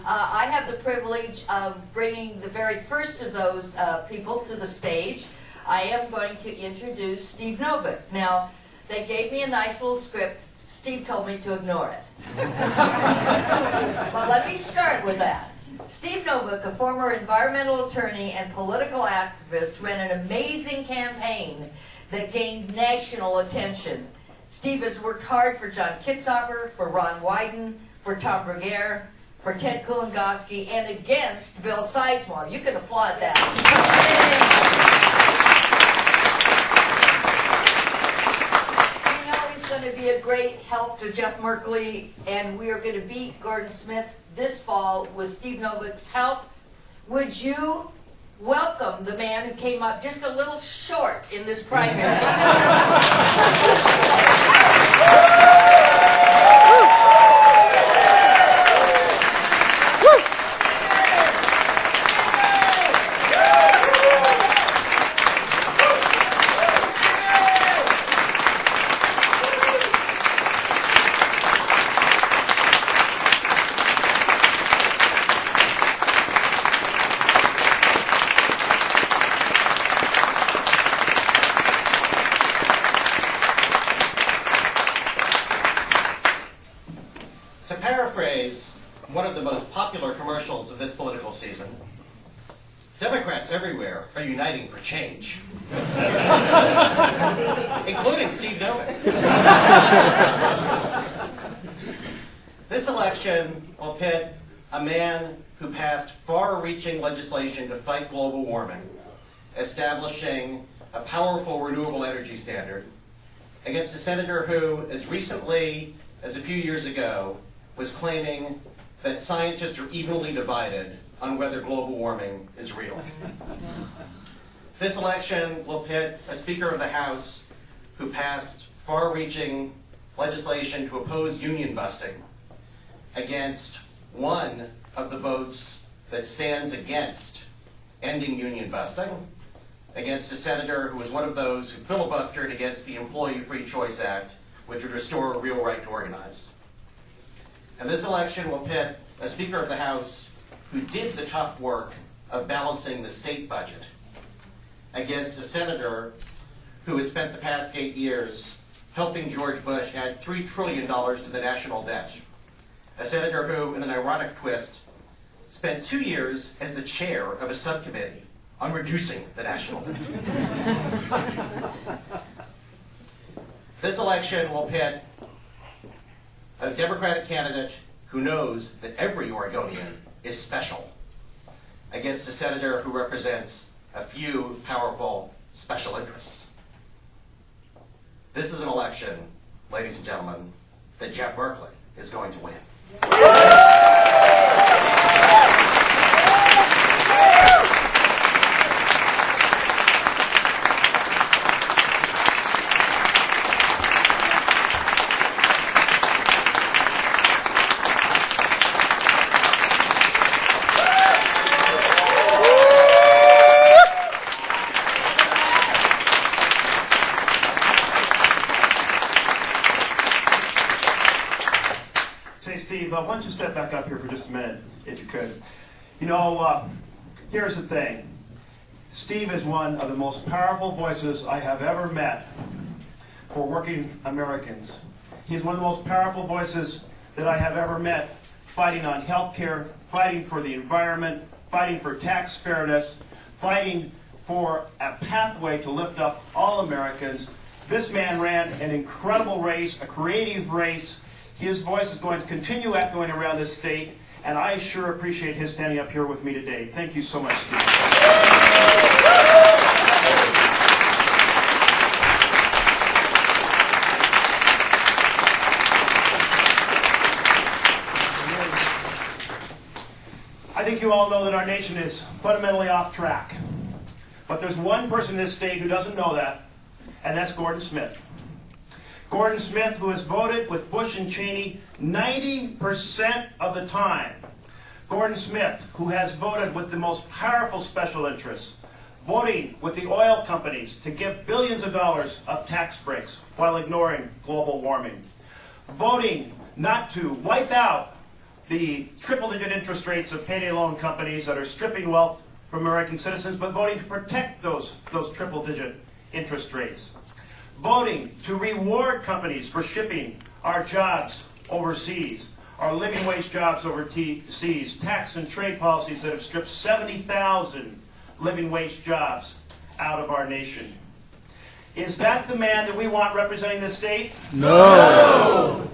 I have the privilege of bringing the very first of those people to the stage. I am going to introduce Steve Novick. Now, they gave me a nice little script. Steve told me to ignore it. Well, let me start with that. Steve Novick, a former environmental attorney and political activist, ran an amazing campaign that gained national attention. Steve has worked hard for John Kitzhaber, for Ron Wyden, for Tom Bruguiere, for Ted Kulingoski, and against Bill Sizemore. You can applaud that. You know he's going to be a great help to Jeff Merkley, and we are going to beat Gordon Smith this fall with Steve Novick's help. Would you welcome the man who came up just a little short in this primary? To paraphrase one of the most popular commercials of this political season, Democrats everywhere are uniting for change, including Steve Novick. This election will pit a man who passed far-reaching legislation to fight global warming, establishing a powerful renewable energy standard, against a senator who, as recently as a few years ago, was claiming that scientists are evenly divided on whether global warming is real. This election will pit a Speaker of the House who passed far-reaching legislation to oppose union busting against one of the votes that stands against ending union busting, against a senator who was one of those who filibustered against the Employee Free Choice Act, which would restore a real right to organize. And this election will pit a Speaker of the House who did the tough work of balancing the state budget against a senator who has spent the past 8 years helping George Bush add $3 trillion to the national debt. A senator who, in an ironic twist, spent 2 years as the chair of a subcommittee on reducing the national debt. This election will pit a Democratic candidate who knows that every Oregonian is special against a senator who represents a few powerful special interests. This is an election, ladies and gentlemen, that Jeff Merkley is going to win. Say, Steve, why don't you step back up here for just a minute, if you could. You know, here's the thing. Steve is one of the most powerful voices I have ever met for working Americans. He's one of the most powerful voices that I have ever met fighting on health care, fighting for the environment, fighting for tax fairness, fighting for a pathway to lift up all Americans. This man ran an incredible race, a creative race. His voice is going to continue echoing around this state, and I sure appreciate his standing up here with me today. Thank you so much, Steve. I think you all know that our nation is fundamentally off track. But there's one person in this state who doesn't know that, and that's Gordon Smith. Gordon Smith, who has voted with Bush and Cheney 90% of the time. Gordon Smith, who has voted with the most powerful special interests, voting with the oil companies to give billions of dollars of tax breaks while ignoring global warming. Voting not to wipe out the triple-digit interest rates of payday loan companies that are stripping wealth from American citizens, but voting to protect those triple-digit interest rates. Voting to reward companies for shipping our jobs overseas, our living wage jobs overseas, tax and trade policies that have stripped 70,000 living wage jobs out of our nation. Is that the man that we want representing this state? No!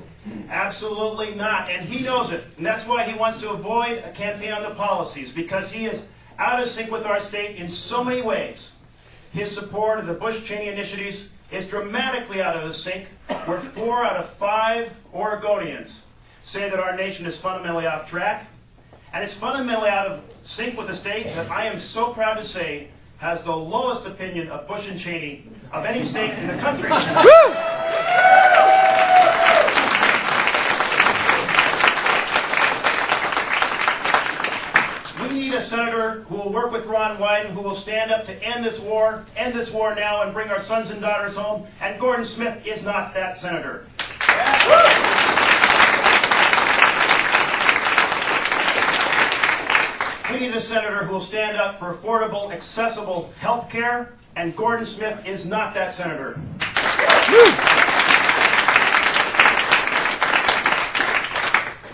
Absolutely not, and he knows it, and that's why he wants to avoid a campaign on the policies, because he is out of sync with our state in so many ways. His support of the Bush-Cheney initiatives is dramatically out of sync, where 4 out of 5 Oregonians say that our nation is fundamentally off track, and it's fundamentally out of sync with a state that I am so proud to say has the lowest opinion of Bush and Cheney of any state in the country. We need a senator who will work with Ron Wyden, who will stand up to end this war now, and bring our sons and daughters home. And Gordon Smith is not that senator. We need a senator who will stand up for affordable, accessible health care, and Gordon Smith is not that senator.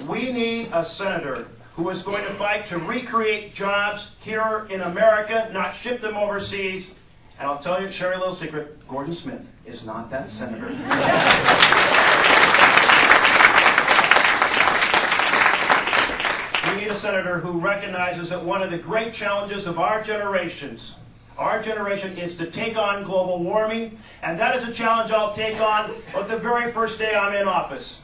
We need a senator who is going to fight to recreate jobs here in America, not ship them overseas. And I'll tell you, share a little secret, Gordon Smith is not that senator. We need a senator who recognizes that one of the great challenges of our generation is to take on global warming, and that is a challenge I'll take on the very first day I'm in office.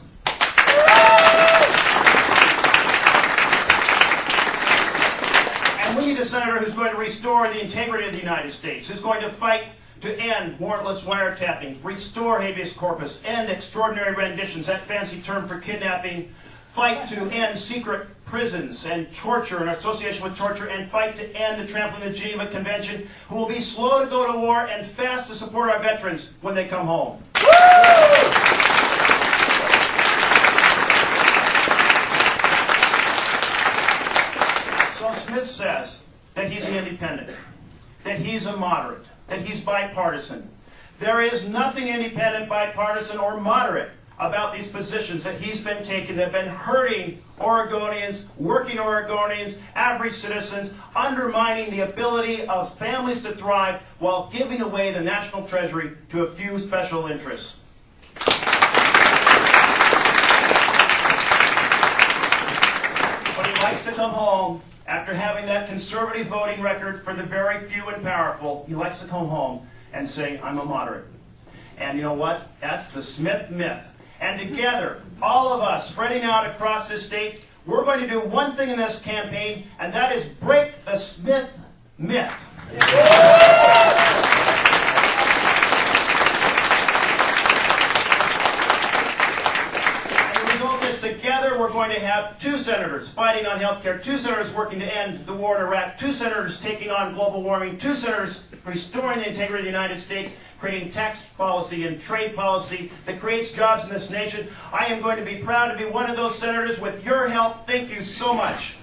And we need a senator who's going to restore the integrity of the United States, who's going to fight to end warrantless wiretapping, restore habeas corpus, end extraordinary renditions, that fancy term for kidnapping, fight to end secret prisons and torture and association with torture, and fight to end the trampling of the Geneva Convention, who will be slow to go to war and fast to support our veterans when they come home. So Smith says that he's an independent, that he's a moderate, that he's bipartisan. There is nothing independent, bipartisan, or moderate about these positions that he's been taking that have been hurting Oregonians, working Oregonians, average citizens, undermining the ability of families to thrive while giving away the national treasury to a few special interests. But he likes to come home after having that conservative voting record for the very few and powerful. He likes to come home and say, I'm a moderate. And you know what? That's the Smith myth. And together, all of us spreading out across this state, we're going to do one thing in this campaign, and that is break the Smith myth. And the result is together we're going to have 2 senators fighting on health care, 2 senators working to end the war in Iraq, 2 senators taking on global warming, 2 senators restoring the integrity of the United States, creating tax policy and trade policy that creates jobs in this nation. I am going to be proud to be one of those senators with your help. Thank you so much.